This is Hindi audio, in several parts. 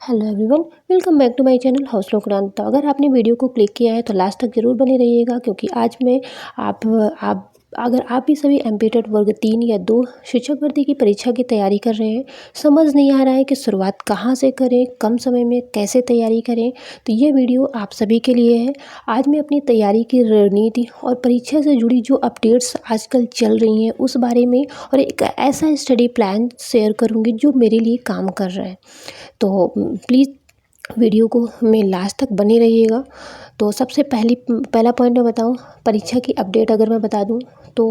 Hello everyone, welcome back to my channel house lockdown. तो अगर आपने वीडियो को क्लिक किया है तो लास्ट तक जरूर बने रहिएगा, क्योंकि आज मैं आप अगर आप भी सभी एमपीटेड वर्ग 3 या 2 शिक्षक भर्ती की परीक्षा की तैयारी कर रहे हैं, समझ नहीं आ रहा है कि शुरुआत कहाँ से करें, कम समय में कैसे तैयारी करें, तो ये वीडियो आप सभी के लिए है। आज मैं अपनी तैयारी की रणनीति और परीक्षा से जुड़ी जो अपडेट्स आजकल चल रही हैं उस बारे में और एक ऐसा स्टडी प्लान शेयर करूँगी जो मेरे लिए काम कर रहा है। तो प्लीज़ वीडियो को में लास्ट तक बने रहिएगा। तो सबसे पहला पॉइंट मैं बताऊं, परीक्षा की अपडेट अगर मैं बता दूं तो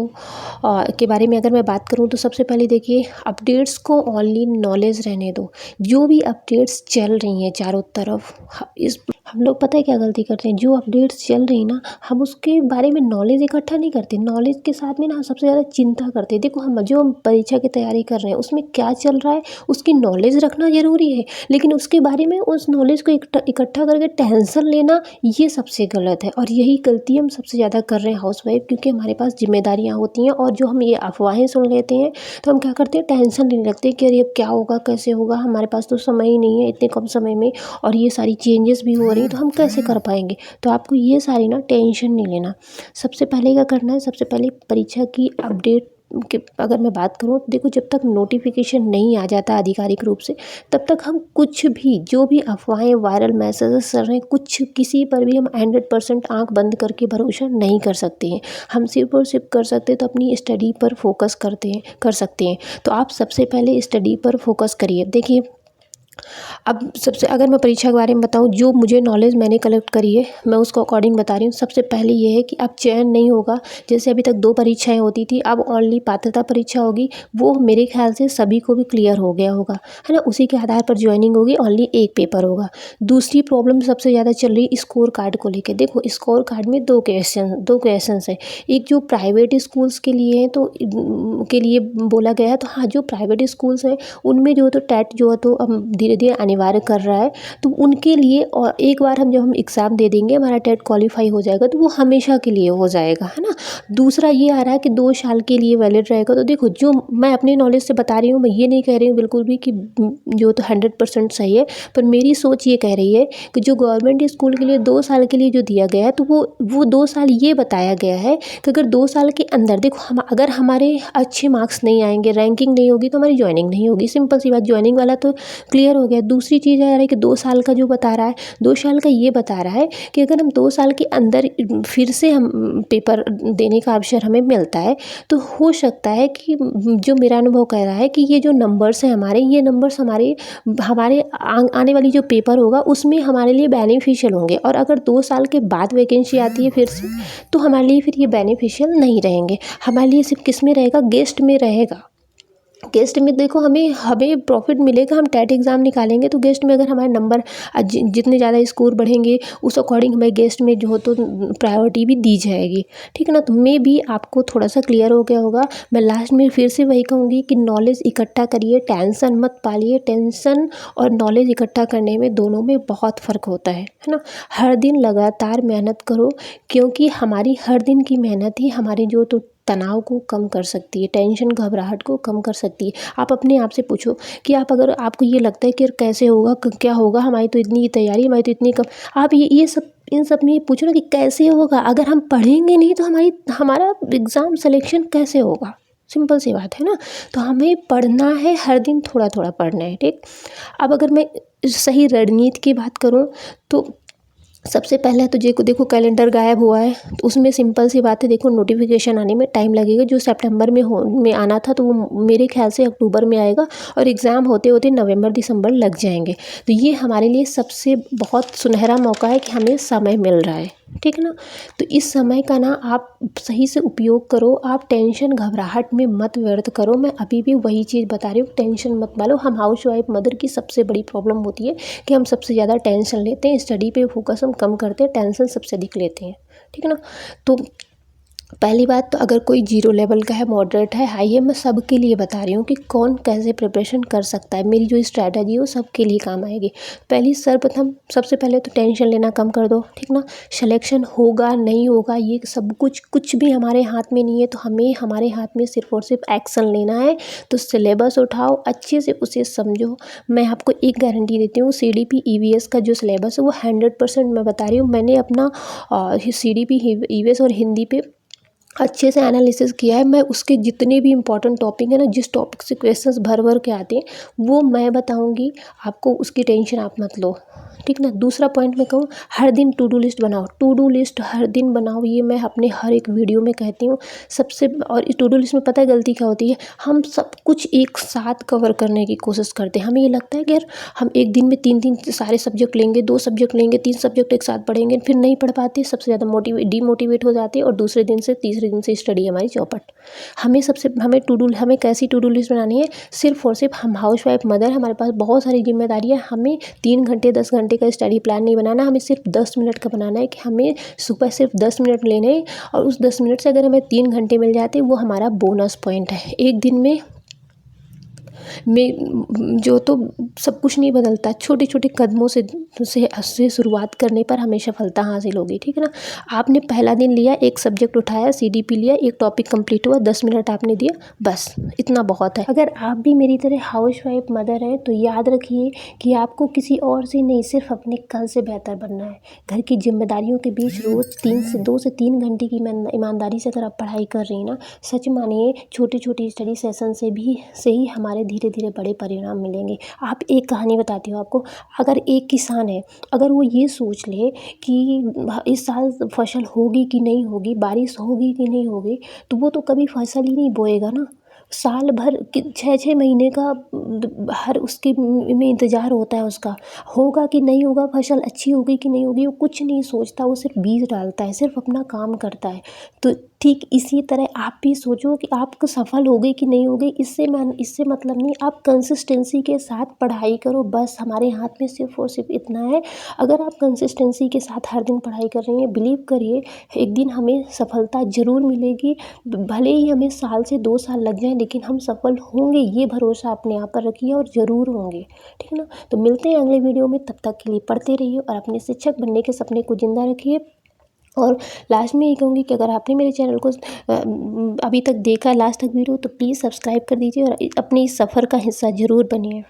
के बारे में अगर मैं बात करूं तो सबसे पहले देखिए, अपडेट्स को ओनली नॉलेज रहने दो। जो भी अपडेट्स चल रही हैं चारों तरफ, इस हम लोग पता है क्या गलती करते हैं, जो अपडेट्स चल रही ना हम उसके बारे में नॉलेज इकट्ठा नहीं करते, नॉलेज के साथ में ना हम सबसे ज़्यादा चिंता करते हैं। देखो, हम परीक्षा की तैयारी कर रहे हैं उसमें क्या चल रहा है उसकी नॉलेज रखना ज़रूरी है, लेकिन उसके बारे में उस नॉलेज को इकट्ठा करके टेंशन लेना ये सबसे गलत है। और यही गलती हम सबसे ज़्यादा कर रहे हैं हाउसवाइफ, क्योंकि हमारे पास जिम्मेदारियाँ होती हैं और जो हम ये अफवाहें सुन लेते हैं तो हम क्या करते हैं, टेंशन लेने लगते हैं कि अरे अब क्या होगा, कैसे होगा, हमारे पास तो समय ही नहीं है इतने कम समय में, और ये सारी चेंजेस भी हो रही हैं तो हम कैसे कर पाएंगे। तो आपको ये सारी ना टेंशन नहीं लेना। सबसे पहले क्या करना है, सबसे पहले परीक्षा की अपडेट कि अगर मैं बात करूँ तो देखो, जब तक नोटिफिकेशन नहीं आ जाता आधिकारिक रूप से तब तक हम कुछ भी, जो भी अफवाहें वायरल मैसेजेस चल रहे हैं, कुछ किसी पर भी हम 100% आंख बंद करके भरोसा नहीं कर सकते हैं। हम सिर्फ और सिर्फ कर सकते हैं तो अपनी स्टडी पर फोकस कर सकते हैं। तो आप सबसे पहले स्टडी पर फोकस करिए। देखिए, अब सबसे अगर मैं परीक्षा के बारे में बताऊं, जो मुझे नॉलेज मैंने कलेक्ट करी है मैं उसको अकॉर्डिंग बता रही हूँ। सबसे पहले ये है कि अब चयन नहीं होगा, जैसे अभी तक 2 परीक्षाएं होती थी, अब ओनली पात्रता परीक्षा होगी। वो मेरे ख्याल से सभी को भी क्लियर हो गया होगा, है ना। उसी के आधार पर ज्वाइनिंग होगी, ओनली एक पेपर होगा। दूसरी प्रॉब्लम सबसे ज़्यादा चल रही है स्कोर कार्ड को लेकर। देखो, स्कोर कार्ड में दो क्वेश्चन है। एक जो प्राइवेट स्कूल्स के लिए है तो के लिए बोला गया है, तो हाँ, जो प्राइवेट स्कूल्स हैं उनमें जो है तो टेट जो है तो अब धीरे धीरे अनिवार्य कर रहा है, तो उनके लिए और एक बार जब हम एग्ज़ाम दे देंगे, हमारा टेट क्वालिफाई हो जाएगा तो वो हमेशा के लिए हो जाएगा, है ना। दूसरा ये आ रहा है कि 2 साल के लिए वैलिड रहेगा। तो देखो, जो मैं अपने नॉलेज से बता रही हूँ, मैं ये नहीं कह रही हूँ बिल्कुल भी कि जो तो 100% सही है, पर मेरी सोच ये कह रही है कि जो गवर्नमेंट स्कूल के लिए 2 साल के लिए जो दिया गया है, तो वो 2 साल ये बताया गया है कि अगर 2 साल के अंदर, देखो, हम अगर हमारे अच्छे मार्क्स नहीं आएंगे, रैंकिंग नहीं होगी, तो हमारी ज्वाइनिंग नहीं होगी। सिंपल सी बात, ज्वाइनिंग वाला तो क्लियर हो गया। दूसरी चीज़ है कि 2 साल का जो बता रहा है, 2 साल का ये बता रहा है कि अगर हम 2 साल के अंदर फिर से हम पेपर देने का अवसर हमें मिलता है, तो हो सकता है कि जो मेरा अनुभव कह रहा है कि ये जो नंबर्स हैं हमारे, ये नंबर्स हमारे हमारे आने वाली जो पेपर होगा उसमें हमारे लिए बेनिफिशियल होंगे। और अगर 2 साल के बाद वैकेंसी आती है फिर से, तो हमारे लिए फिर ये बेनिफिशियल नहीं रहेंगे। हमारे लिए सिर्फ किस में रहेगा, गेस्ट में रहेगा। गेस्ट में देखो, हमें हमें प्रॉफिट मिलेगा। हम टेट एग्ज़ाम निकालेंगे तो गेस्ट में अगर हमारे नंबर जितने ज़्यादा स्कोर बढ़ेंगे उस अकॉर्डिंग हमें गेस्ट में जो हो तो प्रायोरिटी भी दी जाएगी, ठीक है ना। तो मैं भी आपको थोड़ा सा क्लियर हो गया होगा। मैं लास्ट में फिर से वही कहूँगी कि नॉलेज इकट्ठा करिए, टेंशन मत पालिए। टेंशन और नॉलेज इकट्ठा करने में दोनों में बहुत फ़र्क होता है ना। हर दिन लगातार मेहनत करो, क्योंकि हमारी हर दिन की मेहनत ही हमारे जो तो तनाव को कम कर सकती है, टेंशन घबराहट को कम कर सकती है। आप अपने आप से पूछो कि आप, अगर आपको ये लगता है कि यार कैसे होगा, क्या होगा, हमारी तो इतनी तैयारी, हमारी तो इतनी कम, आप ये सब इन सब में ये पूछो ना कि कैसे होगा। अगर हम पढ़ेंगे नहीं तो हमारा एग्ज़ाम सिलेक्शन कैसे होगा। सिंपल सी बात है ना। तो हमें पढ़ना है, हर दिन थोड़ा थोड़ा पढ़ना है, ठीक। अब अगर मैं सही रणनीति की बात करूँ तो सबसे पहले तो देखो, कैलेंडर गायब हुआ है, तो उसमें सिंपल सी बात है। देखो, नोटिफिकेशन आने में टाइम लगेगा। जो सितंबर में आना था तो वो मेरे ख्याल से अक्टूबर में आएगा, और एग्ज़ाम होते होते नवंबर दिसंबर लग जाएंगे। तो ये हमारे लिए सबसे बहुत सुनहरा मौका है कि हमें समय मिल रहा है, ठीक है ना। तो इस समय का ना आप सही से उपयोग करो। आप टेंशन घबराहट में मत व्यर्थ करो। मैं अभी भी वही चीज़ बता रही हूँ, टेंशन मत पालो। हम हाउस वाइफ मदर की सबसे बड़ी प्रॉब्लम होती है कि हम सबसे ज़्यादा टेंशन लेते हैं, स्टडी पे फोकस हम कम करते हैं, टेंशन सबसे अधिक लेते हैं, ठीक है ना। तो पहली बात तो अगर कोई जीरो लेवल का है, मॉडरेट है, हाई है, मैं सबके लिए बता रही हूँ कि कौन कैसे प्रिपरेशन कर सकता है। मेरी जो स्ट्रैटेजी है वो सबके लिए काम आएगी। पहली सर्वप्रथम सबसे पहले तो टेंशन लेना कम कर दो, ठीक ना। सिलेक्शन होगा नहीं होगा ये सब कुछ भी हमारे हाथ में नहीं है, तो हमें हमारे हाथ में सिर्फ और सिर्फ एक्शन लेना है। तो सिलेबस उठाओ, अच्छे से उसे समझो। मैं आपको एक गारंटी देती हूँ, CDP EVS का जो सिलेबस है वो 100% मैं बता रही हूँ। मैंने अपना CDP EVS और हिंदी पे अच्छे से एनालिसिस किया है। मैं उसके जितने भी इंपॉर्टेंट टॉपिक है ना, जिस टॉपिक से क्वेश्चंस भर भर के आते हैं वो मैं बताऊंगी आपको, उसकी टेंशन आप मत लो, ठीक ना। दूसरा पॉइंट मैं कहूँ, हर दिन टू डू लिस्ट बनाओ। टू डू लिस्ट हर दिन बनाओ, ये मैं अपने हर एक वीडियो में कहती हूँ सबसे। और इस टू डू लिस्ट में पता है गलती क्या होती है, हम सब कुछ एक साथ कवर करने की कोशिश करते हैं। हमें ये लगता है कि यार हम एक दिन में तीन सारे सब्जेक्ट लेंगे, 2 सब्जेक्ट लेंगे, 3 सब्जेक्ट एक साथ पढ़ेंगे, फिर नहीं पढ़ पाते, सबसे ज़्यादा डीमोटिवेट हो जाते हैं और दूसरे दिन से तीसरे दिन से स्टडी हमारी चौपट। हमें कैसी टू डू लिस्ट बनानी है, सिर्फ और सिर्फ हम हाउस वाइफ मदर, हमारे पास बहुत सारी जिम्मेदारी है। हमें 3 घंटे 10 घंटे का स्टडी प्लान नहीं बनाना, हमें सिर्फ 10 मिनट का बनाना है कि हमें सुबह सिर्फ 10 मिनट लेने हैं। और उस 10 मिनट से अगर हमें 3 घंटे मिल जाते हैं वो हमारा बोनस पॉइंट है। एक दिन में जो तो सब कुछ नहीं बदलता, छोटे छोटे कदमों से शुरुआत करने पर हमें सफलता हासिल होगी, ठीक है ना। आपने पहला दिन लिया, एक सब्जेक्ट उठाया, CDP लिया, एक टॉपिक कंप्लीट हुआ, 10 मिनट आपने दिया, बस इतना बहुत है। अगर आप भी मेरी तरह हाउस वाइफ मदर हैं तो याद रखिए कि आपको किसी और से नहीं, सिर्फ अपने कल से बेहतर बनना है। घर की जिम्मेदारियों के बीच रोज़ 2 से 3 घंटे की ईमानदारी से अगर आप पढ़ाई कर रही हैं ना, सच मानिए छोटी छोटी स्टडी सेशन से ही हमारे धीरे धीरे बड़े परिणाम मिलेंगे। आप एक कहानी बताती हूँ आपको। अगर एक किसान है, अगर वो ये सोच ले कि इस साल फसल होगी कि नहीं होगी, बारिश होगी कि नहीं होगी, तो वो तो कभी फसल ही नहीं बोएगा ना। साल भर 6-6 महीने का हर उसके में इंतज़ार होता है उसका, होगा कि नहीं होगा, फसल अच्छी होगी कि नहीं होगी, वो कुछ नहीं सोचता, वो सिर्फ बीज डालता है, सिर्फ अपना काम करता है। तो ठीक इसी तरह आप भी सोचो कि आप सफल होगे कि नहीं होगे, इससे मतलब नहीं, आप कंसिस्टेंसी के साथ पढ़ाई करो, बस हमारे हाथ में सिर्फ और सिर्फ इतना है। अगर आप कंसिस्टेंसी के साथ हर दिन पढ़ाई कर रही हैं, बिलीव करिए एक दिन हमें सफलता ज़रूर मिलेगी। भले ही हमें साल से 2 साल लग जाएं, लेकिन हम सफल होंगे, ये भरोसा अपने आप पर रखिए और ज़रूर होंगे, ठीक है ना। तो मिलते हैं अगले वीडियो में, तब तक के लिए पढ़ते रहिए और अपने शिक्षक बनने के सपने को ज़िंदा रखिए। और लास्ट में ये कहूँगी कि अगर आपने मेरे चैनल को अभी तक देखा लास्ट तक वीडियो, तो प्लीज़ सब्सक्राइब कर दीजिए और अपने इस सफ़र का हिस्सा ज़रूर बनिए।